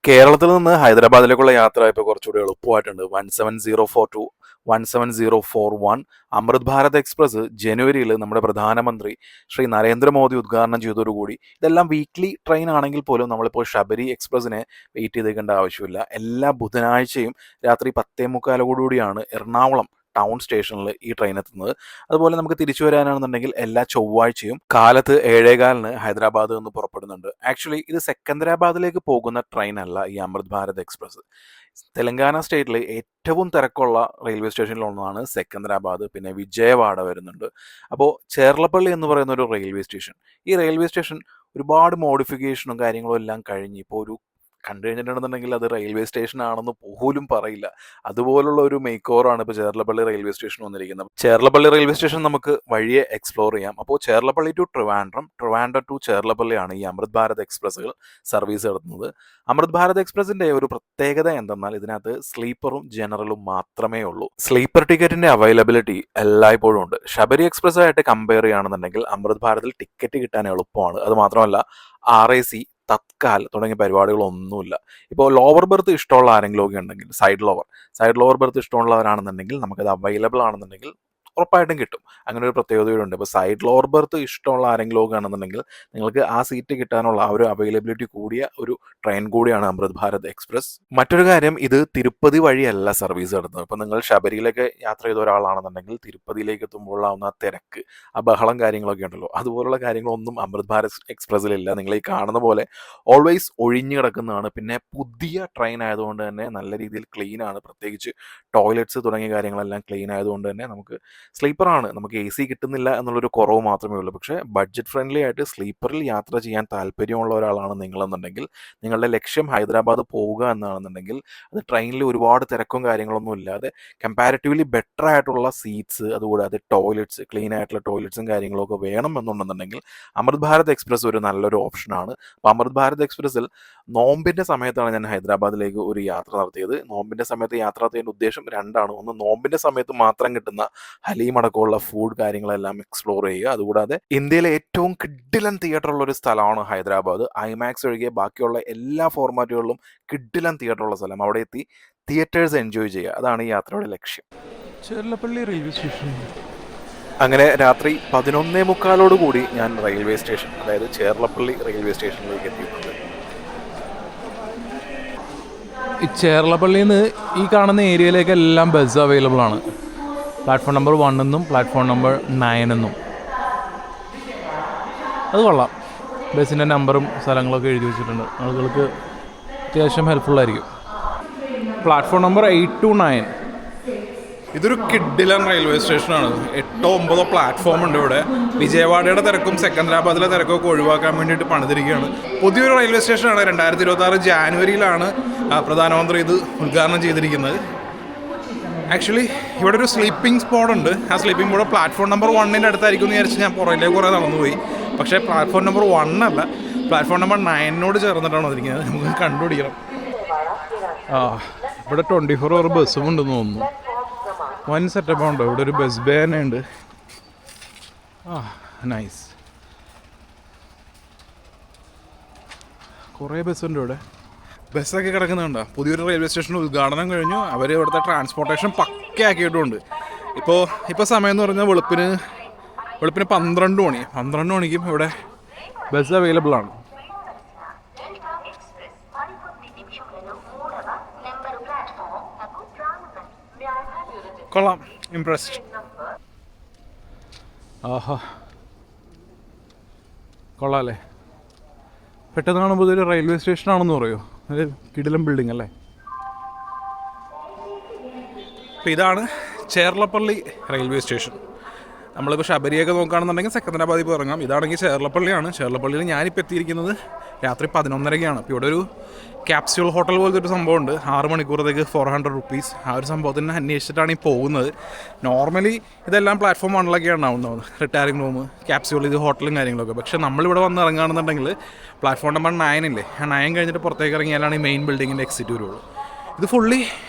കേരളത്തിൽ നിന്ന് ഹൈദരാബാദിലേക്കുള്ള യാത്ര ഇപ്പോൾ കുറച്ചുകൂടി എളുപ്പമായിട്ടുണ്ട്. 17042 ടു 17041 അമൃത് ഭാരത് എക്സ്പ്രസ് ജനുവരിയിൽ നമ്മുടെ പ്രധാനമന്ത്രി ശ്രീ നരേന്ദ്രമോദി ഉദ്ഘാടനം ചെയ്തതോടുകൂടി ഇതെല്ലാം വീക്ക്ലി ട്രെയിൻ ആണെങ്കിൽ പോലും നമ്മളിപ്പോൾ ശബരി എക്സ്പ്രസിനെ വെയിറ്റ് ചെയ്തേക്കേണ്ട ആവശ്യമില്ല. എല്ലാ ബുധനാഴ്ചയും രാത്രി 10:45 എറണാകുളം ടൗൺ സ്റ്റേഷനിൽ ഈ ട്രെയിൻ എത്തുന്നത്. അതുപോലെ നമുക്ക് തിരിച്ചു വരാനാണെന്നുണ്ടെങ്കിൽ എല്ലാ ചൊവ്വാഴ്ചയും കാലത്ത് 7:15 ഹൈദരാബാദ് നിന്ന് പുറപ്പെടുന്നുണ്ട്. ആക്ച്വലി ഇത് സെക്കന്ദരാബാദിലേക്ക് പോകുന്ന ട്രെയിൻ അല്ല ഈ അമൃത് ഭാരത് എക്സ്പ്രസ്. തെലങ്കാന സ്റ്റേറ്റിൽ ഏറ്റവും തിരക്കുള്ള റെയിൽവേ സ്റ്റേഷനിലൊന്നാണ് സെക്കന്ദരാബാദ്. പിന്നെ വിജയവാഡ വരുന്നുണ്ട്. അപ്പോൾ ചേർലപ്പള്ളി എന്ന് പറയുന്ന ഒരു റെയിൽവേ സ്റ്റേഷൻ, ഈ റെയിൽവേ സ്റ്റേഷൻ ഒരുപാട് മോഡിഫിക്കേഷനും കാര്യങ്ങളും എല്ലാം കഴിഞ്ഞ് ഇപ്പോൾ ഒരു കണ്ടു കഴിഞ്ഞിട്ടുണ്ടെന്നുണ്ടെങ്കിൽ അത് റെയിൽവേ സ്റ്റേഷൻ ആണെന്ന് പോലും പറയില്ല. അതുപോലുള്ള ഒരു മേക്ക് ഓവറാണ് ഇപ്പോൾ ചേർലപ്പള്ളി റെയിൽവേ സ്റ്റേഷൻ വന്നിരിക്കുന്നത്. ചേർലപ്പള്ളി റെയിൽവേ സ്റ്റേഷൻ നമുക്ക് വഴിയെ എക്സ്പ്ലോർ ചെയ്യാം. അപ്പോൾ ചേർലപ്പള്ളി ടു ട്രിവാൻഡ്രം, ട്രിവാൻഡ്രം ടു ചേർലപ്പള്ളിയാണ് ഈ അമൃത് ഭാരത് എക്സ്പ്രസ്സുകൾ സർവീസ് നടത്തുന്നത്. അമൃത് ഭാരത് എക്സ്പ്രസിന്റെ ഒരു പ്രത്യേകത എന്തെന്നാൽ ഇതിനകത്ത് സ്ലീപ്പറും ജനറലും മാത്രമേ ഉള്ളൂ. സ്ലീപ്പർ ടിക്കറ്റിന്റെ അവൈലബിലിറ്റി എല്ലായ്പ്പോഴും ഉണ്ട്. ശബരി എക്സ്പ്രസ്സായിട്ട് കമ്പയർ ചെയ്യുകയാണെന്നുണ്ടെങ്കിൽ അമൃത് ഭാരതിൽ ടിക്കറ്റ് കിട്ടാൻ എളുപ്പമാണ്. അത് മാത്രമല്ല RAC, തത്കാൽ തുടങ്ങിയ പരിപാടികളൊന്നുമില്ല. ഇപ്പോൾ ലോവർ ബെർത്ത് ഇഷ്ടമുള്ള ആരെങ്കിലും ഒക്കെ ഉണ്ടെങ്കിൽ സൈഡ് ലോവർ ബെർത്ത് ഇഷ്ടമുള്ളവരാണെന്നുണ്ടെങ്കിൽ നമുക്കത് അവൈലബിൾ ആണെന്നുണ്ടെങ്കിൽ ഉറപ്പായിട്ടും കിട്ടും. അങ്ങനെ ഒരു പ്രത്യേകതയുണ്ട്. ഇപ്പോൾ സൈഡ് ലോവർ ബെർത്ത് ഇഷ്ടമുള്ള ആരെങ്കിലും ഒക്കെ ആണെന്നുണ്ടെങ്കിൽ നിങ്ങൾക്ക് ആ സീറ്റ് കിട്ടാനുള്ള ആ ഒരു അവൈലബിലിറ്റി കൂടിയ ഒരു ട്രെയിൻ കൂടിയാണ് അമൃത് ഭാരത് എക്സ്പ്രസ്. മറ്റൊരു കാര്യം, ഇത് തിരുപ്പതി വഴിയല്ല സർവീസ് നടത്തുന്നത്. ഇപ്പോൾ നിങ്ങൾ ശബരിയിലേക്ക് യാത്ര ചെയ്ത ഒരാളാണെന്നുണ്ടെങ്കിൽ തിരുപ്പതിയിലേക്ക് എത്തുമ്പോഴാവുന്ന ആ തിരക്ക്, ആ ബഹളം കാര്യങ്ങളൊക്കെ ഉണ്ടല്ലോ, അതുപോലുള്ള കാര്യങ്ങളൊന്നും അമൃത് ഭാരത് എക്സ്പ്രസ്സിലില്ല. നിങ്ങൾ ഈ കാണുന്ന പോലെ ഓൾവേസ് ഒഴിഞ്ഞു കിടക്കുന്നതാണ്. പിന്നെ പുതിയ ട്രെയിൻ ആയതുകൊണ്ട് തന്നെ നല്ല രീതിയിൽ ക്ലീൻ ആണ്. പ്രത്യേകിച്ച് ടോയ്ലറ്റ്സ് തുടങ്ങിയ കാര്യങ്ങളെല്ലാം ക്ലീൻ ആയതുകൊണ്ട് തന്നെ നമുക്ക് സ്ലീപ്പറാണ്, നമുക്ക് AC കിട്ടുന്നില്ല എന്നുള്ളൊരു കുറവ് മാത്രമേ ഉള്ളൂ. പക്ഷേ ബഡ്ജറ്റ് ഫ്രണ്ട്ലി ആയിട്ട് സ്ലീപ്പറിൽ യാത്ര ചെയ്യാൻ താല്പര്യമുള്ള ഒരാളാണ് നിങ്ങളെന്നുണ്ടെങ്കിൽ, നിങ്ങളുടെ ലക്ഷ്യം ഹൈദരാബാദ് പോവുക എന്നാണെന്നുണ്ടെങ്കിൽ, അത് ട്രെയിനിൽ ഒരുപാട് തിരക്കും കാര്യങ്ങളൊന്നും ഇല്ലാതെ കമ്പാരിറ്റീവ്ലി ബെറ്റർ ആയിട്ടുള്ള സീറ്റ്സ്, അതുകൂടാതെ ടോയ്ലറ്റ്സ്, ക്ലീൻ ആയിട്ടുള്ള ടോയ്ലറ്റ്സും കാര്യങ്ങളൊക്കെ വേണം എന്നുണ്ടെന്നുണ്ടെങ്കിൽ അമൃത് ഭാരത് എക്സ്പ്രസ് ഒരു നല്ലൊരു ഓപ്ഷനാണ്. അപ്പോൾ അമൃത് ഭാരത് എക്സ്പ്രസ്സിൽ നോമ്പിൻ്റെ സമയത്താണ് ഞാൻ ഹൈദരാബാദിലേക്ക് ഒരു യാത്ര നടത്തിയത്. നോമ്പിൻ്റെ സമയത്ത് യാത്ര നടത്തിയതിൻ്റെ ഉദ്ദേശം രണ്ടാണ്. ഒന്ന്, നോമ്പിൻ്റെ സമയത്ത് മാത്രം കിട്ടുന്ന ഹലീം അടക്കമുള്ള ഫുഡ് കാര്യങ്ങളെല്ലാം എക്സ്പ്ലോർ ചെയ്യുക. അതുകൂടാതെ ഇന്ത്യയിലെ ഏറ്റവും കിഡിലൻ തിയേറ്ററുള്ള ഒരു സ്ഥലമാണ് ഹൈദരാബാദ്. IMAX ഒഴികെ ബാക്കിയുള്ള എല്ലാ ഫോർമാറ്റുകളിലും കിഡിലൻ തിയേറ്ററുള്ള സ്ഥലം. അവിടെ എത്തി തിയേറ്റേഴ്സ് എൻജോയ് ചെയ്യുക, അതാണ് ഈ യാത്രയുടെ ലക്ഷ്യം. ചേർലപ്പള്ളി റെയിൽവേ സ്റ്റേഷൻ. അങ്ങനെ രാത്രി 11:45 ഞാൻ റെയിൽവേ സ്റ്റേഷൻ, അതായത് ചേർലപ്പള്ളി റെയിൽവേ സ്റ്റേഷനിലേക്ക് എത്തിയിട്ടുണ്ട്. ഈ ചേർലപ്പള്ളിയിൽ നിന്ന് ഈ കാണുന്ന ഏരിയയിലേക്കെല്ലാം ബസ് അവൈലബിൾ ആണ്. പ്ലാറ്റ്ഫോം നമ്പർ 1 എന്നും പ്ലാറ്റ്ഫോം നമ്പർ 9 എന്നും. അത് കൊള്ളാം. ബസ്സിൻ്റെ നമ്പറും സ്ഥലങ്ങളൊക്കെ എഴുതി വെച്ചിട്ടുണ്ട്. ആളുകൾക്ക് അത്യാവശ്യം ഹെൽപ്ഫുള്ളായിരിക്കും. Platform number 8 to 9. ഇതൊരു കിഡിലൻ റെയിൽവേ സ്റ്റേഷനാണ്. 8-9 പ്ലാറ്റ്ഫോം ഉണ്ട് ഇവിടെ. വിജയവാഡയുടെ തിരക്കും സെക്കന്ദരാബാദിലെ തിരക്കൊക്കെ ഒഴിവാക്കാൻ വേണ്ടിയിട്ട് പണിതിരിക്കുകയാണ്. പുതിയൊരു റെയിൽവേ സ്റ്റേഷനാണ്. 2026 ജാനുവരിയിലാണ് പ്രധാനമന്ത്രി ഇത് ഉദ്ഘാടനം ചെയ്തിരിക്കുന്നത്. ആക്ച്വലി ഇവിടെ ഒരു സ്ലീപ്പിംഗ് സ്പോട്ട് ഉണ്ട്. ആ സ്ലീപ്പിംഗ് സ്പോട്ട് പ്ലാറ്റ്ഫോം നമ്പർ 1 അടുത്തായിരിക്കും എന്ന് വിചാരിച്ച് ഞാൻ പുറകിലേക്ക് കുറേ നടന്നുപോയി. പക്ഷേ പ്ലാറ്റ്ഫോം നമ്പർ 1 അല്ല, പ്ലാറ്റ്ഫോം നമ്പർ 9 ചേർന്നിട്ടാണ് വന്നിരിക്കുന്നത്. നമുക്ക് കണ്ടുപിടിക്കണം. ഇവിടെ 24 hour ബസ്സും ഉണ്ടെന്ന് തോന്നുന്നു. വൻ സെറ്റപ്പുണ്ടോ. ഇവിടെ ഒരു ബസ് ബാൻ ഉണ്ട്. നൈസ്. കുറേ ബസ്സുണ്ട് ഇവിടെ. ബസ്സൊക്കെ കിടക്കുന്നുണ്ടോ. പുതിയൊരു റെയിൽവേ സ്റ്റേഷൻ ഉദ്ഘാടനം കഴിഞ്ഞു. അവർ ഇവിടുത്തെ ട്രാൻസ്പോർട്ടേഷൻ പക്കയാക്കിയിട്ടുമുണ്ട്. ഇപ്പോൾ സമയം എന്ന് പറഞ്ഞാൽ വെളുപ്പിന് 12 മണി. 12 മണിക്കും ഇവിടെ ബസ് അവൈലബിൾ ആണ്. കൊള്ളാം, ഇംപ്രസ്ഡ്. കൊള്ളാം അല്ലേ. പെട്ടെന്ന് കാണുമ്പോൾ ഇതൊരു റെയിൽവേ സ്റ്റേഷനാണെന്ന് പറയുമോ. ഒരു കിടിലം ബിൽഡിംഗ് അല്ലേ. അപ്പോൾ ഇതാണ് ചേർലപ്പള്ളി റെയിൽവേ സ്റ്റേഷൻ. നമ്മളിപ്പോൾ ശബരിയൊക്കെ നോക്കുകയാണെന്നുണ്ടെങ്കിൽ സെക്കന്ദരാബാദിൽ പോയി ഇറങ്ങാം. ഇതാണെങ്കിൽ ചേർലപ്പള്ളിയാണ്. ചേർലപ്പള്ളിയിൽ ഞാനിപ്പോൾ എത്തിയിരിക്കുന്നത് രാത്രി 11:30 ഇപ്പോൾ ഇവിടെ ഒരു ക്യാപ്സ്യൂൾ ഹോട്ടൽ പോലത്തെ ഒരു സംഭവമുണ്ട്. 6 മണിക്കൂറത്തേക്ക് 400 rupees. ആ ഒരു സംഭവത്തിന് അന്വേഷിച്ചിട്ടാണ് ഈ പോകുന്നത്. നോർമലി ഇതെല്ലാം പ്ലാറ്റ്ഫോം 1 ഉണ്ടാവുന്നത്. റിട്ടയറിംഗ് റൂം, ക്യാപ്സ്യൂൾ, ഇത് ഹോട്ടലും കാര്യങ്ങളൊക്കെ. പക്ഷേ നമ്മളിവിടെ വന്ന് ഇറങ്ങുകയാണെന്നുണ്ടെങ്കിൽ പ്ലാറ്റ്ഫോം നമ്പർ 9 ഇല്ലേ, ആ 9 കഴിഞ്ഞിട്ട് പുറത്തേക്ക് ഇറങ്ങിയാലാണ് ഈ മെയിൻ ബിൽഡിങ്ങിൻ്റെ എക്സിറ്റ് വരുള്ളൂ. ഇത് ഫുള്ളി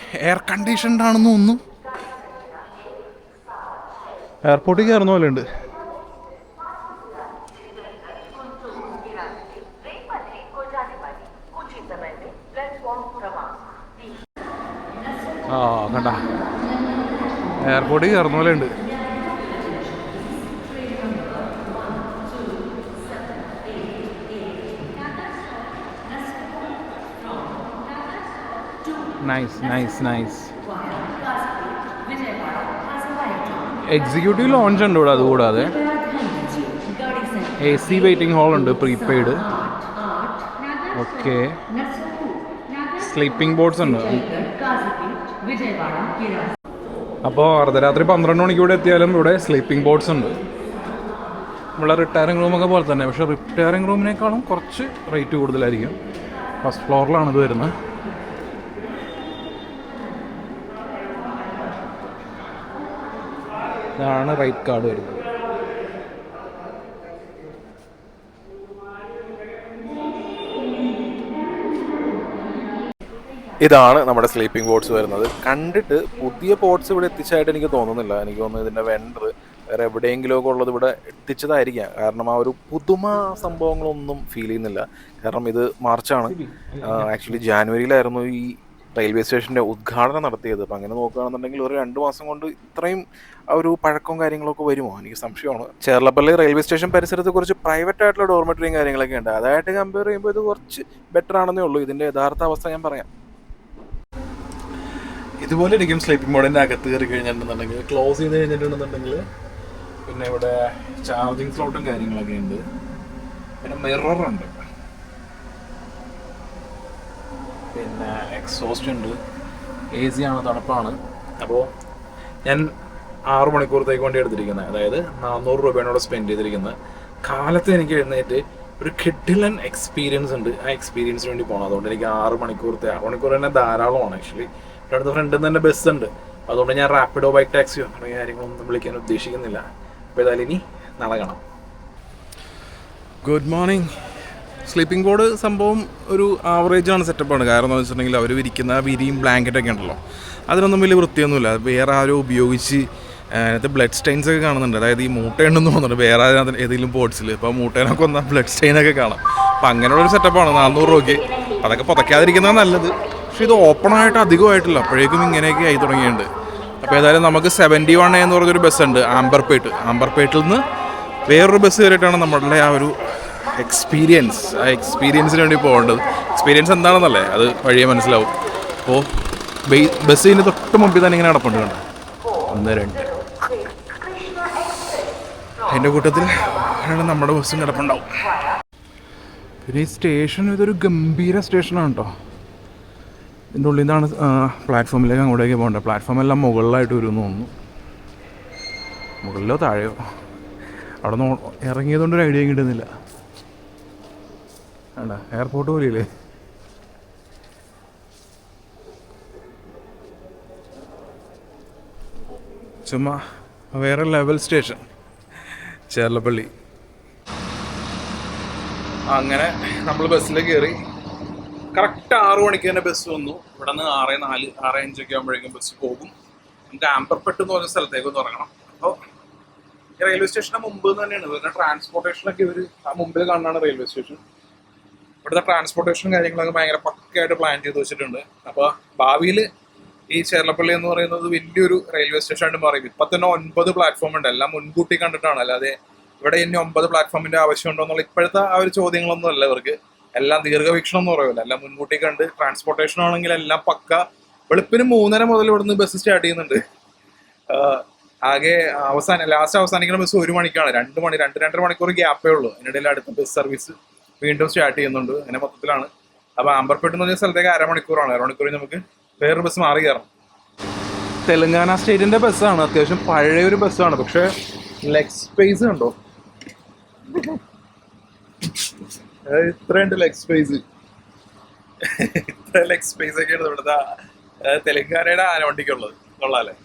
എയർ കണ്ടീഷൻഡ് ആണെന്ന് തോന്നുന്നു. എയർപോർട്ടിൽ കയറുന്ന പോലെ ഉണ്ട്. ആ കണ്ട എയർപോർട്ടിൽ കയറുന്ന പോലെ ഉണ്ട്. നൈസ്. എക്സിക്യൂട്ടീവ് ലോഞ്ച് ഉണ്ട് ഇവിടെ. അതുകൂടാതെ AC വെയിറ്റിംഗ് ഹാൾ ഉണ്ട്, പ്രീപെയ്ഡ്. ഓക്കെ, സ്ലീപ്പിംഗ് ബോട്ട്സ് ഉണ്ട്. അപ്പോൾ അർദ്ധരാത്രി 12 മണിക്ക് ഇവിടെ എത്തിയാലും ഇവിടെ സ്ലീപ്പിംഗ് ബോട്ട്സ് ഉണ്ട്. നമ്മളെ റിട്ടയറിംഗ് റൂമൊക്കെ പോലെ തന്നെ, പക്ഷേ റിട്ടയറിംഗ് റൂമിനേക്കാളും കുറച്ച് റേറ്റ് കൂടുതലായിരിക്കും. ഫസ്റ്റ് ഫ്ലോറിലാണ് ഇത് വരുന്നത്. ഇതാണ് റൈറ്റ് കാർഡ് വരുന്നത്. ഇതാണ് നമ്മുടെ സ്ലീപ്പിംഗ് ബോട്ട്സ് വരുന്നത്. കണ്ടിട്ട് പുതിയ ബോട്ട്സ് ഇവിടെ എത്തിച്ചതായിട്ട് എനിക്ക് തോന്നുന്നില്ല. എനിക്ക് തോന്നുന്നു ഇതിൻ്റെ വെണ്ടർ വേറെ എവിടെയെങ്കിലുമൊക്കെ ഉള്ളത് ഇവിടെ എത്തിച്ചതായിരിക്കാം. കാരണം ആ ഒരു പുതുമ സംഭവങ്ങളൊന്നും ഫീൽ ചെയ്യുന്നില്ല. കാരണം ഇത് മാർച്ചാണ്, ആക്ച്വലി ജാനുവരിയിലായിരുന്നു ഈ റെയിൽവേ സ്റ്റേഷൻ്റെ ഉദ്ഘാടനം നടത്തിയത്. അപ്പം അങ്ങനെ നോക്കുകയാണെന്നുണ്ടെങ്കിൽ ഒരു 2 മാസം കൊണ്ട് ഇത്രയും ആ ഒരു പഴക്കവും കാര്യങ്ങളൊക്കെ വരുമോ എനിക്ക് സംശയമാണ്. ചേർലപ്പള്ളി റെയിൽവേ സ്റ്റേഷൻ പരിസരത്ത് കുറച്ച് പ്രൈവറ്റ് ആയിട്ടുള്ള ഡോർമെറ്ററിയും കാര്യങ്ങളൊക്കെ ഉണ്ട്. അതായിട്ട് കമ്പയർ ചെയ്യുമ്പോൾ ഇത് കുറച്ച് ബെറ്റർ ആണെന്നേ ഉള്ളൂ. ഇതിൻ്റെ യഥാർത്ഥ അവസ്ഥ ഞാൻ പറയാം. ഇതുപോലെ ഇരിക്കും സ്ലീപ്പിംഗ് മോഡിൻ്റെ അകത്ത് കയറി കഴിഞ്ഞിട്ടുണ്ടെന്നുണ്ടെങ്കിൽ. ക്ലോസ് ചെയ്ത് കഴിഞ്ഞിട്ടുണ്ടെന്നുണ്ടെങ്കിൽ പിന്നെ ഇവിടെ ചാർജിങ് സ്ലോട്ടും കാര്യങ്ങളൊക്കെ ഉണ്ട്. പിന്നെ മിററുണ്ട്, പിന്നെ എക്സോസ്റ്റ് ഉണ്ട്, AC ആണ്, തണുപ്പാണ്. അപ്പോൾ ഞാൻ 6 മണിക്കൂറത്തേക്ക് വേണ്ടി എടുത്തിരിക്കുന്നത്, അതായത് 400 രൂപയാണ് സ്പെൻഡ് ചെയ്തിരിക്കുന്നത്. കാലത്ത് എനിക്ക് എഴുന്നേറ്റ് ഒരു കിഡിലൻ എക്സ്പീരിയൻസ് ഉണ്ട്. ആ എക്സ്പീരിയൻസിന് വേണ്ടി പോകണം. അതുകൊണ്ട് എനിക്ക് 6 മണിക്കൂർ തന്നെ ധാരാളമാണ്. ആക്ച്വലി ഇവിടെ അടുത്ത ഫ്രണ്ടിൽ നിന്ന് തന്നെ ബസ്സുണ്ട്. അതുകൊണ്ട് ഞാൻ റാപ്പിഡോ, ബൈക്ക് ടാക്സിയോ തുടങ്ങിയ കാര്യങ്ങളൊന്നും വിളിക്കാൻ ഉദ്ദേശിക്കുന്നില്ല. അപ്പോൾ ഏതായാലും ഇനി നാളെ കാണാം. Good morning. സ്ലീപ്പിംഗ് ബോർഡ് സംഭവം ഒരു ആവറേജാണ്, സെറ്റപ്പാണ്. കാരണം എന്ന് വെച്ചിട്ടുണ്ടെങ്കിൽ അവർ വിരിക്കുന്ന വിരിയും ബ്ലാങ്കറ്റൊക്കെ ഉണ്ടല്ലോ, അതിനൊന്നും വലിയ വൃത്തിയൊന്നുമില്ല. വേറെ ആരോ ഉപയോഗിച്ച് അതിനകത്ത് ബ്ലഡ് സ്റ്റെയിൻസ് ഒക്കെ കാണുന്നുണ്ട്. അതായത് ഈ മൂട്ടയുണ്ടെന്ന് തോന്നുന്നുണ്ട് വേറെ ഏതെങ്കിലും ബോട്ട്സിൽ. അപ്പോൾ മൂട്ടേനൊക്കെ വന്നാൽ ബ്ലഡ് സ്റ്റെയിനൊക്കെ കാണാം. അപ്പോൾ അങ്ങനെയുള്ളൊരു സെറ്റപ്പാണ് 400 രൂപയ്ക്ക്. അതൊക്കെ പുതയ്ക്കാതിരിക്കുന്നതാണ് നല്ലത്. പക്ഷേ ഇത് ഓപ്പണായിട്ട് അധികമായിട്ടില്ല, അപ്പോഴേക്കും ഇങ്ങനെയൊക്കെ ആയി തുടങ്ങിയിട്ടുണ്ട്. അപ്പോൾ ഏതായാലും നമുക്ക് 71A എന്ന് പറഞ്ഞൊരു ബസ്സുണ്ട്, ആംബർപേട്ടിൽ നിന്ന് വേറൊരു ബസ് കയറിയിട്ടാണ് നമ്മളുടെ ആ ഒരു എക്സ്പീരിയൻസിന് വേണ്ടി പോകേണ്ടത്. എക്സ്പീരിയൻസ് എന്താണെന്നല്ലേ അത് വഴിയെ മനസ്സിലാവും. അപ്പോൾ ബസ്സിന് തൊട്ട് മുമ്പിൽ തന്നെ ഇങ്ങനെ നടപ്പുണ്ട്, കണ്ടോ, 1, 2. അതിൻ്റെ കൂട്ടത്തിൽ നമ്മുടെ ബസ്സും കിടപ്പുണ്ടാവും. പിന്നെ ഈ സ്റ്റേഷൻ ഇതൊരു ഗംഭീര സ്റ്റേഷനാണ് കേട്ടോ. ഇതിൻ്റെ ഉള്ളിൽ നിന്നാണ് പ്ലാറ്റ്ഫോമിലേക്ക് അങ്ങോട്ടേക്ക് പോകേണ്ടത്. പ്ലാറ്റ്ഫോമെല്ലാം മുകളിലായിട്ട് വരുമെന്ന് തോന്നുന്നു. മുകളിലോ താഴെയോ, അവിടെ നിന്ന് ഇറങ്ങിയതുകൊണ്ടൊരു ഐഡിയ കിട്ടുന്നില്ല. വേണ്ട, എയർപോർട്ട് പോലെയല്ലേ. ചുമ്മാ വേറെ ലെവൽ സ്റ്റേഷൻ ചേർലപ്പള്ളി. അങ്ങനെ നമ്മൾ ബസ്സിൽ കയറി. കറക്റ്റ് 6 മണിക്ക് തന്നെ ബസ് വന്നു. ഇവിടെ നിന്ന് 6:04, 6:05 ആകുമ്പോഴേക്കും ബസ് പോകും. നമുക്ക് ആംബർപെട്ട് എന്ന് പറഞ്ഞ സ്ഥലത്തേക്ക് ഒന്ന് ഇറങ്ങണം. അപ്പോൾ ഈ റെയിൽവേ സ്റ്റേഷന് മുമ്പ് തന്നെയാണ് ഇവരുടെ ട്രാൻസ്പോർട്ടേഷനൊക്കെ. ഇവർ ആ മുമ്പിൽ കാണുന്നതാണ് റെയിൽവേ സ്റ്റേഷൻ. ഇവിടുത്തെ ട്രാൻസ്പോർട്ടേഷനും കാര്യങ്ങളൊക്കെ ഭയങ്കര പക്കയായിട്ട് പ്ലാൻ ചെയ്ത് വെച്ചിട്ടുണ്ട്. അപ്പോൾ ഭാവിയിൽ ഈ ചേർലപ്പള്ളി എന്ന് പറയുന്നത് വലിയൊരു റെയിൽവേ സ്റ്റേഷനായിട്ട് മാറി. ഇപ്പം തന്നെ 9 പ്ലാറ്റ്ഫോം ഉണ്ട്. എല്ലാം മുൻകൂട്ടി കണ്ടിട്ടാണ്, അല്ലാതെ ഇവിടെ ഇനി 9 പ്ലാറ്റ്ഫോമിന്റെ ആവശ്യമുണ്ടോ എന്നുള്ള ഇപ്പോഴത്തെ ആ ഒരു ചോദ്യങ്ങളൊന്നും അല്ല ഇവർക്ക്. എല്ലാം ദീർഘവീക്ഷണം എന്ന് പറയുമല്ലോ, എല്ലാം മുൻകൂട്ടി കണ്ട്. ട്രാൻസ്പോർട്ടേഷൻ ആണെങ്കിൽ എല്ലാം പക്ക. വെളുപ്പിന് 3:30 മുതൽ ഇവിടുന്ന് ബസ് സ്റ്റാർട്ട് ചെയ്യുന്നുണ്ട്. ആകെ ലാസ്റ്റ് അവസാനിക്കുന്ന ബസ് 1 മണിക്കാണ്. 2 മണി 2-2.5 മണിക്കൂർ ഗ്യാപ്പേ ഉള്ളൂ. അതിനിടയിൽ അടുത്ത ബസ് സർവീസ് വീണ്ടും സ്റ്റാർട്ട് ചെയ്യുന്നുണ്ട്. അങ്ങനെ മൊത്തത്തിലാണ്. അപ്പോൾ ആംബർപേട്ട് എന്ന് പറഞ്ഞ സ്ഥലത്തേക്ക് 1/2 മണിക്കൂറാണ്. 1/2 മണിക്കൂറിൽ നമുക്ക് വേറൊരു ബസ് മാറി കയറണം. തെലങ്കാന സ്റ്റേറ്റിന്റെ ബസ്സാണ്. അത്യാവശ്യം പഴയൊരു ബസ്സാണ്. പക്ഷെ ലെഗ് സ്പേസ് കണ്ടോ, ഇത്രയുണ്ട് ലെഗ് സ്പേസ്. ഇത്ര ലെഗ് സ്പേസ് ഒക്കെയാണ് ഇവിടുത്തെ തെലങ്കാനയുടെ ആനവണ്ടിക്കുള്ളത്. കൊള്ളാല്ലേ.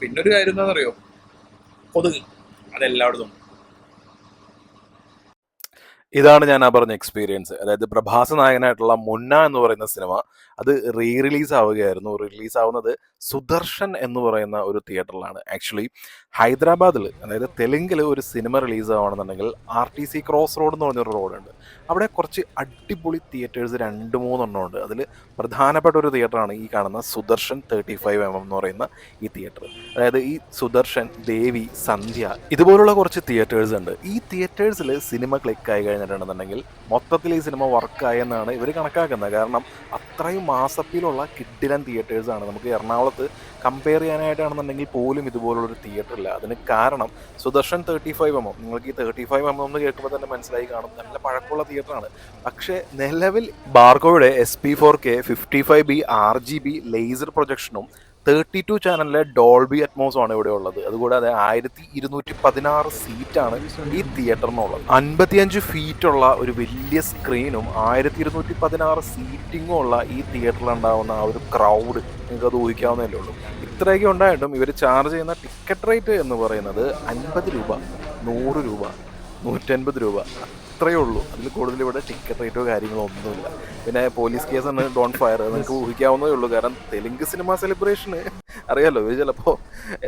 പിന്നൊരു കാര്യം എന്താണെന്നറിയോ, കൊതുക് അതെല്ലായിടത്തും. ഇതാണ് ഞാൻ ആ പറഞ്ഞ എക്സ്പീരിയൻസ്. അതായത് പ്രഭാസ് നായകനായിട്ടുള്ള മുന്ന എന്ന് പറയുന്ന സിനിമ അത് റിലീസ് ആവുകയായിരുന്നു. റിലീസ് ആവുന്നത് സുദർശൻ എന്ന് പറയുന്ന ഒരു തിയേറ്ററിലാണ്. ആക്ച്വലി ഹൈദരാബാദിൽ, അതായത് തെലുങ്കിൽ ഒരു സിനിമ റിലീസ് ആവുകയാണെന്നുണ്ടെങ്കിൽ RTC ക്രോസ് റോഡ് എന്ന് പറഞ്ഞൊരു റോഡുണ്ട്. അവിടെ കുറച്ച് അടിപൊളി തിയേറ്റേഴ്സ് 2-3 എണ്ണം ഉണ്ട്. അതിൽ പ്രധാനപ്പെട്ട ഒരു തിയേറ്ററാണ് ഈ കാണുന്ന സുദർശൻ 35mm എന്ന് പറയുന്ന ഈ തിയേറ്റർ. അതായത് ഈ സുദർശൻ, ദേവി, സന്ധ്യ ഇതുപോലുള്ള കുറച്ച് തിയേറ്റേഴ്സ് ഉണ്ട്. ഈ തിയേറ്റേഴ്സിൽ സിനിമ ക്ലിക്കായി കഴിഞ്ഞിട്ടുണ്ടെന്നുണ്ടെങ്കിൽ മൊത്തത്തിൽ ഈ സിനിമ വർക്കായെന്നാണ് ഇവർ കണക്കാക്കുന്നത്. കാരണം അത്രയും മാസപ്പിലുള്ള കിഡിലൻ തിയേറ്റേഴ്സാണ്. നമുക്ക് എറണാകുളത്ത് കമ്പയർ ചെയ്യാനായിട്ടാണെന്നുണ്ടെങ്കിൽ പോലും ഇതുപോലുള്ളൊരു തിയേറ്റർ ഇല്ല. അതിന് കാരണം സുദർശൻ 35mm, നിങ്ങൾക്ക് ഈ 35mm എന്ന് കേൾക്കുമ്പോൾ തന്നെ മനസ്സിലായി കാണും, നല്ല പഴക്കമുള്ള തിയേറ്ററാണ്. പക്ഷേ നിലവിൽ ബാർക്കോയുടെ SP4K 55B RGB ലേസർ പ്രൊജക്ഷനും 32 ചാനലിലെ ഡോൾബി അറ്റ്മോസും ആണ് ഇവിടെ ഉള്ളത്. അതുകൂടാതെ 1216 സീറ്റാണ് ഈ തിയേറ്ററിനുള്ളത്. 55 ഫീറ്റുള്ള ഒരു വലിയ സ്ക്രീനും 1216 സീറ്റിങ്ങും ഉള്ള ഈ തിയേറ്ററിലുണ്ടാവുന്ന ആ ഒരു ക്രൗഡ് നിങ്ങൾക്ക് അത് ഊഹിക്കാവുന്നതല്ലേ ഉള്ളൂ. ഇത്രയൊക്കെ ഉണ്ടായിട്ടും ഇവർ ചാർജ് ചെയ്യുന്ന ടിക്കറ്റ് റേറ്റ് എന്ന് പറയുന്നത് 50 രൂപ, 100 രൂപ, 150 രൂപ, അത്രയേ ഉള്ളൂ. അതിൽ കൂടുതൽ ഇവിടെ ടിക്കറ്റ് റേറ്റോ കാര്യങ്ങളോ ഒന്നുമില്ല. പിന്നെ പോലീസ് കേസാണ് ഡോൺ ഫയർ, നിങ്ങൾക്ക് ഊഹിക്കാവുന്നതേ ഉള്ളൂ. കാരണം തെലുങ്ക് സിനിമ സെലിബ്രേഷന് അറിയാമല്ലോ, ഇവർ ചിലപ്പോൾ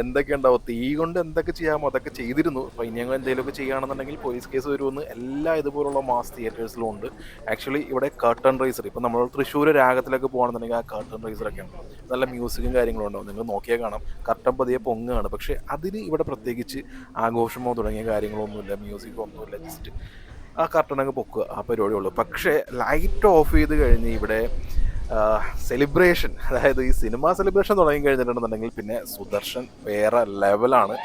എന്തൊക്കെ ഉണ്ടാവും, തീ കൊണ്ട് എന്തൊക്കെ ചെയ്യാമോ അതൊക്കെ ചെയ്തിരുന്നു. അപ്പോൾ ഇനി ഞങ്ങൾ എന്തെങ്കിലുമൊക്കെ ചെയ്യുകയാണെന്നുണ്ടെങ്കിൽ പോലീസ് കേസ് വരുമെന്ന് എല്ലാ ഇതുപോലുള്ള മാസ് തിയേറ്റേഴ്സിലും ഉണ്ട്. ആക്ച്വലി ഇവിടെ കർട്ടൺ റൈസർ, ഇപ്പോൾ നമ്മൾ തൃശ്ശൂർ രാഗത്തിലൊക്കെ പോകുകയാണെന്നുണ്ടെങ്കിൽ ആ കർട്ടൺ റൈസറൊക്കെ ഉണ്ട്. നല്ല മ്യൂസിക്കും കാര്യങ്ങളും ഉണ്ടാവും. നിങ്ങൾ നോക്കിയാൽ കാണാം കർട്ടൻ പതിയെ പൊങ്ങുകയാണ്. പക്ഷേ അതിന് ഇവിടെ പ്രത്യേകിച്ച് ആഘോഷമോ തുടങ്ങിയ കാര്യങ്ങളൊന്നുമില്ല, മ്യൂസിക്കോ ഒന്നുമില്ല. ജസ്റ്റ് ആ കർട്ടനങ്ങ് പൊക്കുക, ആ പരിപാടിയുള്ളൂ. പക്ഷേ ലൈറ്റ് ഓഫ് ചെയ്ത് കഴിഞ്ഞ് ഇവിടെ സെലിബ്രേഷൻ, അതായത് ഈ സിനിമ സെലിബ്രേഷൻ തുടങ്ങി കഴിഞ്ഞിട്ടുണ്ടെന്നുണ്ടെങ്കിൽ പിന്നെ സുദർശൻ വേറെ ലെവലാണ്.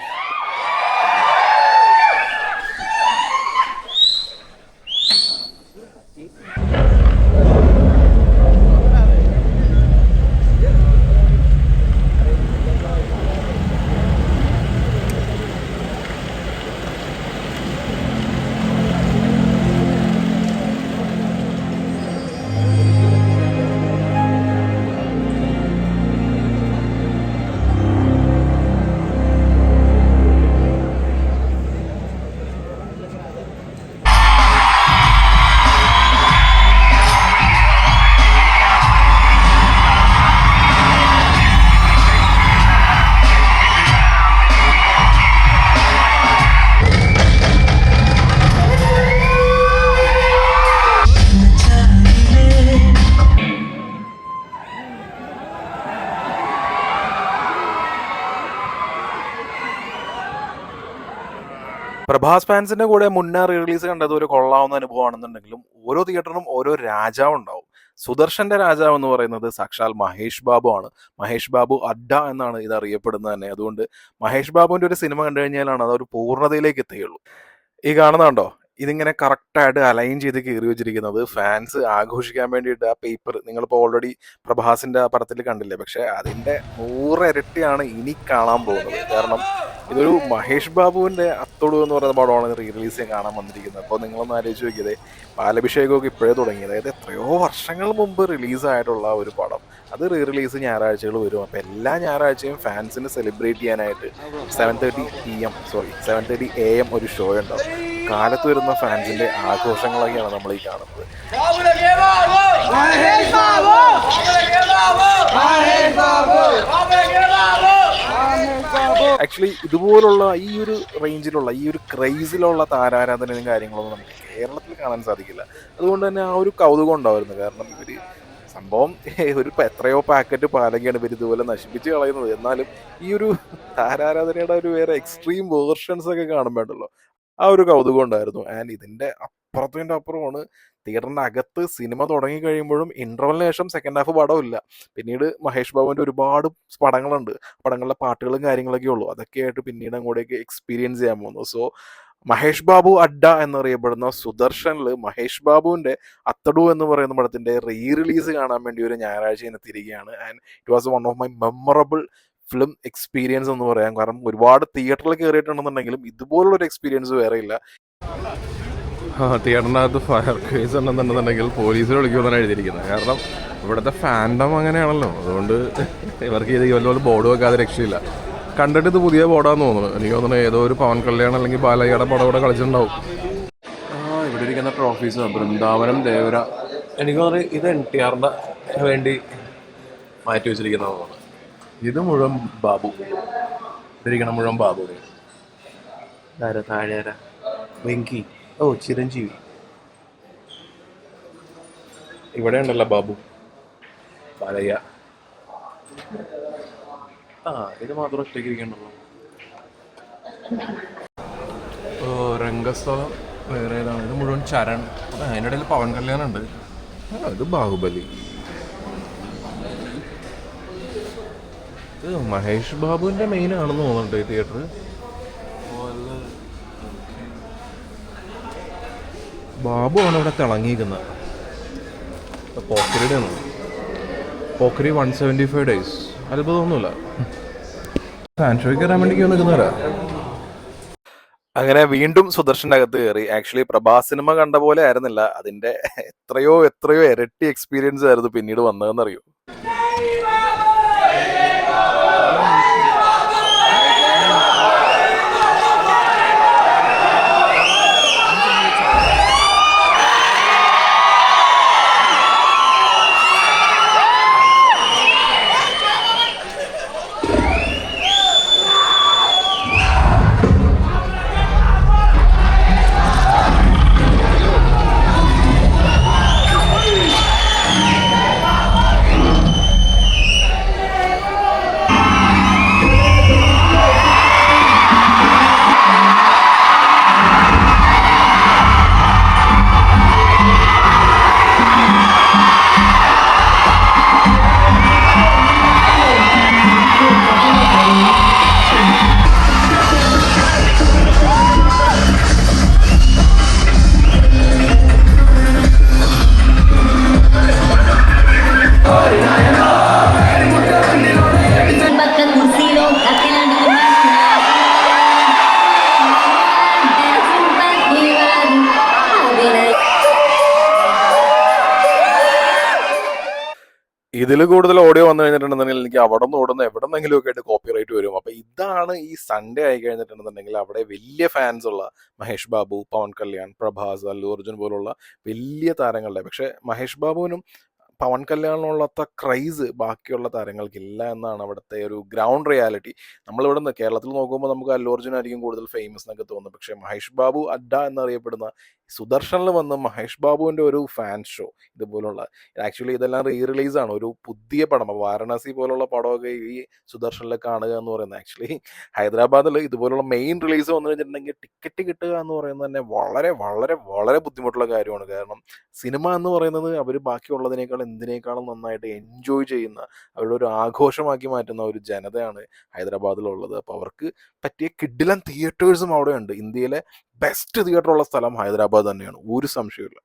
പ്രഭാസ് ഫാൻസിന്റെ കൂടെ മുന്നേ റിലീസ് കണ്ടത് ഒരു കൊള്ളാവുന്ന അനുഭവമാണെന്നുണ്ടെങ്കിലും ഓരോ തിയേറ്ററിനും ഓരോ രാജാവ് ഉണ്ടാവും. സുദർശന്റെ രാജാവ് എന്ന് പറയുന്നത് സാക്ഷാൽ മഹേഷ് ബാബു ആണ്. മഹേഷ് ബാബു അഡ്ഡ എന്നാണ് ഇത് അറിയപ്പെടുന്നത് തന്നെ. അതുകൊണ്ട് മഹേഷ് ബാബുവിന്റെ ഒരു സിനിമ കണ്ടു കഴിഞ്ഞാലാണ് അതൊരു പൂർണ്ണതയിലേക്ക് എത്തുകയുള്ളൂ. ഈ കാണുന്നുണ്ടോ, ഇതിങ്ങനെ കറക്റ്റായിട്ട് അലൈൻ ചെയ്ത് കയറി വെച്ചിരിക്കുന്നത് ഫാൻസ് ആഘോഷിക്കാൻ വേണ്ടിയിട്ട്. ആ പേപ്പർ നിങ്ങളിപ്പോൾ ഓൾറെഡി പ്രഭാസിന്റെ ആ പടത്തിൽ കണ്ടില്ലേ, പക്ഷെ അതിന്റെ 100 ഇരട്ടിയാണ് ഇനി കാണാൻ പോകുന്നത്. കാരണം ഇതൊരു മഹേഷ് ബാബുവിന്റെ അത്തോടു എന്ന് പറയുന്ന പടമാണ് റിലീസ് ചെയ്യാൻ കാണാൻ വന്നിരിക്കുന്നത്. അപ്പോൾ നിങ്ങളൊന്ന് ആലോചിച്ച് നോക്കിയത്, പാലഭിഷേകമൊക്കെ ഇപ്പോഴേ തുടങ്ങി, അതായത് എത്രയോ വർഷങ്ങൾ മുമ്പ് റിലീസായിട്ടുള്ള ഒരു പടം, അത് റിലീസ് ഞായറാഴ്ചകൾ വരും. അപ്പോൾ എല്ലാ ഞായറാഴ്ചയും ഫാൻസിന് സെലിബ്രേറ്റ് ചെയ്യാനായിട്ട് 7:30 AM ഒരു ഷോ ഉണ്ടാവും. കാലത്ത് വരുന്ന ഫാൻസിന്റെ ആഘോഷങ്ങളൊക്കെയാണ് നമ്മൾ ഈ കാണുന്നത്. ആക്ച്വലി ഇതുപോലുള്ള ഈ ഒരു റേഞ്ചിലുള്ള ഈ ഒരു ക്രൈസിലുള്ള താരാരാധനയും കാര്യങ്ങളൊന്നും നമുക്ക് കേരളത്തിൽ കാണാൻ സാധിക്കില്ല. അതുകൊണ്ട് തന്നെ ആ ഒരു കൗതുകം ഉണ്ടായിരുന്നു. കാരണം ഇവര് സംഭവം ഒരു എത്രയോ പാക്കറ്റ് പാലകയാണ് ഇവർ ഇതുപോലെ നശിപ്പിച്ച് കളയുന്നത്. എന്നാലും ഈ ഒരു താരാരാധനയുടെ ഒരു വേറെ എക്സ്ട്രീം വേർഷൻസ് ഒക്കെ കാണുമ്പോണ്ടല്ലോ ആ ഒരു കൗതുകം ഉണ്ടായിരുന്നു. ആൻഡ് ഇതിന്റെ അപ്പുറത്തിൻ്റെ അപ്പുറമാണ് തിയേറ്ററിൻ്റെ അകത്ത് സിനിമ തുടങ്ങി കഴിയുമ്പോഴും ഇൻ്റർവെലിന് ശേഷം സെക്കൻഡ് ഹാഫ് പടമില്ല. പിന്നീട് മഹേഷ് ബാബുവിൻ്റെ ഒരുപാട് പടങ്ങളുണ്ട്, പടങ്ങളിലെ പാട്ടുകളും കാര്യങ്ങളൊക്കെ ഉള്ളൂ. അതൊക്കെ ആയിട്ട് പിന്നീട് അങ്ങോട്ടേക്ക് എക്സ്പീരിയൻസ് ചെയ്യാൻ പോകുന്നു. സോ മഹേഷ് ബാബു അഡ്ഡ എന്നറിയപ്പെടുന്ന സുദർശനിൽ മഹേഷ് ബാബുവിൻ്റെ അത്തടു എന്ന് പറയുന്ന പടത്തിൻ്റെ റിലീസ് കാണാൻ വേണ്ടി ഒരു ഞായറാഴ്ച എത്തിയിരിക്കുകയാണ്. And it was one of my memorable film experience എന്ന് പറയാം. കാരണം ഒരുപാട് തിയേറ്ററിൽ കയറിയിട്ടുണ്ടെന്നുണ്ടെങ്കിലും ഇതുപോലുള്ളൊരു എക്സ്പീരിയൻസ് വേറെ ഇല്ല. തിയേറ്ററിനകത്ത് ഫയർ കേസ് ഉണ്ടെന്നുണ്ടെന്നുണ്ടെങ്കിൽ പോലീസിൽ വിളിക്കുമെന്നാണ് എഴുതിയിരിക്കുന്നത്. കാരണം ഇവിടുത്തെ ഫാൻഡം അങ്ങനെയാണല്ലോ. അതുകൊണ്ട് ഇവർക്ക് ഇത് വല്ലപോലെ ബോർഡ് വെക്കാതെ രക്ഷയില്ല. കണ്ടിട്ട് ഇത് പുതിയ ബോർഡാന്ന് തോന്നുന്നു. എനിക്ക് തോന്നുന്നു ഏതോ ഒരു പവൻ കല്യാണം അല്ലെങ്കിൽ ബാലയ്യയുടെ പടം ഇവിടെ കളിച്ചിട്ടുണ്ടാവും. ഇവിടെ ഇരിക്കുന്ന ട്രോഫീസ് ബൃന്ദാവനം ദേവര, എനിക്ക് തോന്നുന്നത് ഇത് NTRന്റെ വേണ്ടി മാറ്റി വെച്ചിരിക്കുന്നതാണ്. ഇത് മുഴുവൻ ബാബു, ഇരിക്കണ മുഴുവൻ ബാബു. ആരാ താഴെ ആരാ? വെങ്കി, ഓ ചിരഞ്ജീവി. ഇവിടെ ഉണ്ടല്ലോ ബാബു, ബാലയ്യ. ഇത് മാത്രം ഒറ്റയ്ക്ക് ഇരിക്കണ്ടല്ലോ. രംഗസ്ഥലം വേറെ ഏതാണ്? ഇത് മുഴുവൻ ചരൺ. അതിൻ്റെ ഇടയിൽ പവൻ കല്യാണം ഉണ്ട്. ഇത് ബാഹുബലി. ഇത് മഹേഷ് ബാബുവിൻ്റെ മെയിൻ ആണെന്ന് തോന്നുന്നുണ്ട് ഈ തിയേറ്റർ. ബാബു ആണ് ഇവിടെ തിളങ്ങിയിരിക്കുന്നത്. പോക്കരിയുടെ ആണ്. പോക്കരി 175 days. അത്ഭുതമൊന്നുമില്ല. ഫാൻ ഷോയ്ക്ക് കയറാൻ വേണ്ടി നിൽക്കുന്നവരാ. അങ്ങനെ വീണ്ടും സുദർശൻ്റെ അകത്ത് കയറി. ആക്ച്വലി പ്രഭാസ് സിനിമ കണ്ട പോലെ ആയിരുന്നില്ല, അതിന്റെ എത്രയോ ഇരട്ടി എക്സ്പീരിയൻസ് ആയിരുന്നു പിന്നീട് വന്നതെന്നറിയോ. ഇതിൽ കൂടുതൽ ഓഡിയോ വന്നു കഴിഞ്ഞിട്ടുണ്ടെന്നുണ്ടെങ്കിൽ എനിക്ക് അവിടെ നിന്ന് ഓടുന്ന എവിടെ നിന്നെങ്കിലും ഒക്കെ ആയിട്ട് കോപ്പിറൈറ്റ് വരും. അപ്പൊ ഇതാണ് ഈ സൺഡേ ആയി കഴിഞ്ഞിട്ടുണ്ടെന്നുണ്ടെങ്കിൽ അവിടെ വലിയ ഫാൻസ് ഉള്ള മഹേഷ് ബാബു, പവൻ കല്യാൺ, പ്രഭാസ്, അല്ലു അർജുൻ പോലുള്ള വലിയ താരങ്ങളുടെ. പക്ഷെ മഹേഷ് ബാബുവിനും പവൻ കല്യാണിനുള്ളത്ര ക്രൈസ് ബാക്കിയുള്ള താരങ്ങൾക്കില്ല എന്നാണ് അവിടുത്തെ ഒരു ഗ്രൗണ്ട് റിയാലിറ്റി. നമ്മളിവിടെ നിന്ന് കേരളത്തിൽ നോക്കുമ്പോൾ നമുക്ക് അല്ലു അർജുൻ ആയിരിക്കും കൂടുതൽ ഫേമസ് എന്നൊക്കെ തോന്നും. പക്ഷെ മഹേഷ് ബാബു അഡ്ഡ എന്നറിയപ്പെടുന്ന സുദർശനിൽ വന്ന് മഹേഷ് ബാബുവിൻ്റെ ഒരു ഫാൻ ഷോ ഇതുപോലുള്ള, ആക്ച്വലി ഇതെല്ലാം റിലീസാണ്. ഒരു പുതിയ പടം, വാരണാസി പോലുള്ള പടമൊക്കെ ഈ സുദർശനിൽ കാണുക എന്ന് പറയുന്നത്, ആക്ച്വലി ഹൈദരാബാദിൽ ഇതുപോലുള്ള മെയിൻ റിലീസ് വന്നു കഴിഞ്ഞിട്ടുണ്ടെങ്കിൽ ടിക്കറ്റ് കിട്ടുക എന്ന് പറയുന്നത് തന്നെ വളരെ വളരെ വളരെ ബുദ്ധിമുട്ടുള്ള കാര്യമാണ്. കാരണം സിനിമ എന്ന് പറയുന്നത് അവർ ബാക്കിയുള്ളതിനേക്കാൾ എന്തിനേക്കാളും നന്നായിട്ട് എൻജോയ് ചെയ്യുന്ന, അവരുടെ ഒരു ആഘോഷമാക്കി മാറ്റുന്ന ഒരു ജനതയാണ് ഹൈദരാബാദിലുള്ളത്. അപ്പോൾ അവർക്ക് പറ്റിയ കിഡിലൻ തിയേറ്റേഴ്സും അവിടെ ഉണ്ട്. ഇന്ത്യയിലെ ബെസ്റ്റ് തിയേറ്റർ ഉള്ള സ്ഥലം ഹൈദരാബാദ് തന്നെയാണ്, ഒരു സംശയമില്ല.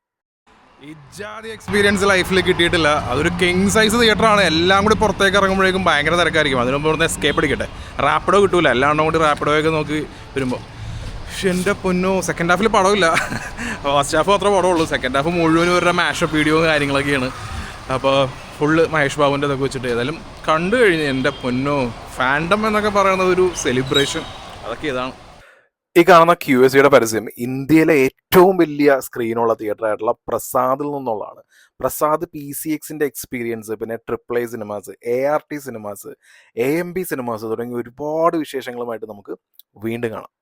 ഇജാതി എക്സ്പീരിയൻസ് ലൈഫിൽ കിട്ടിയിട്ടില്ല. അതൊരു കിങ് സൈസ് തിയേറ്ററാണ്. എല്ലാം കൂടി പുറത്തേക്ക് ഇറങ്ങുമ്പോഴേക്കും ഭയങ്കര തിരക്കായിരിക്കും. അതിന് മുമ്പ് എസ്കേപ്പ് അടിക്കട്ടെ. റാപ്പിഡോ കിട്ടൂല, എല്ലാം കൂടി റാപ്പിഡോയൊക്കെ നോക്കി വരുമ്പോൾ. പക്ഷെ എൻ്റെ പൊന്നോ, സെക്കൻഡ് ഹാഫിൽ പടമില്ല. ഫസ്റ്റ് ഹാഫ് മാത്രമേ പടമുള്ളൂ. സെക്കൻഡ് ഹാഫ് മുഴുവനും ഒരു മാഷപ്പ് വീഡിയോ കാര്യങ്ങളൊക്കെയാണ്. അപ്പോൾ ഫുള്ള് മഹേഷ് ബാബുവിൻ്റെ ഇതൊക്കെ വെച്ചിട്ട് ഏതായാലും കണ്ടു കഴിഞ്ഞ് എൻ്റെ പൊന്നോ, ഫാൻഡം എന്നൊക്കെ പറയുന്നത് ഒരു സെലിബ്രേഷൻ. അതൊക്കെ ഇതാണ്. ഈ കാണുന്ന QSയുടെ പരസ്യം ഇന്ത്യയിലെ ഏറ്റവും വലിയ സ്ക്രീനുള്ള തിയേറ്റർ ആയിട്ടുള്ള പ്രസാദിൽ നിന്നുള്ളതാണ്. പ്രസാദ് PCXന്റെ എക്സ്പീരിയൻസ്, പിന്നെ AAA cinemas, ART cinemas, AMB cinemas തുടങ്ങിയ ഒരുപാട് വിശേഷങ്ങളുമായിട്ട് നമുക്ക് വീണ്ടും കാണാം.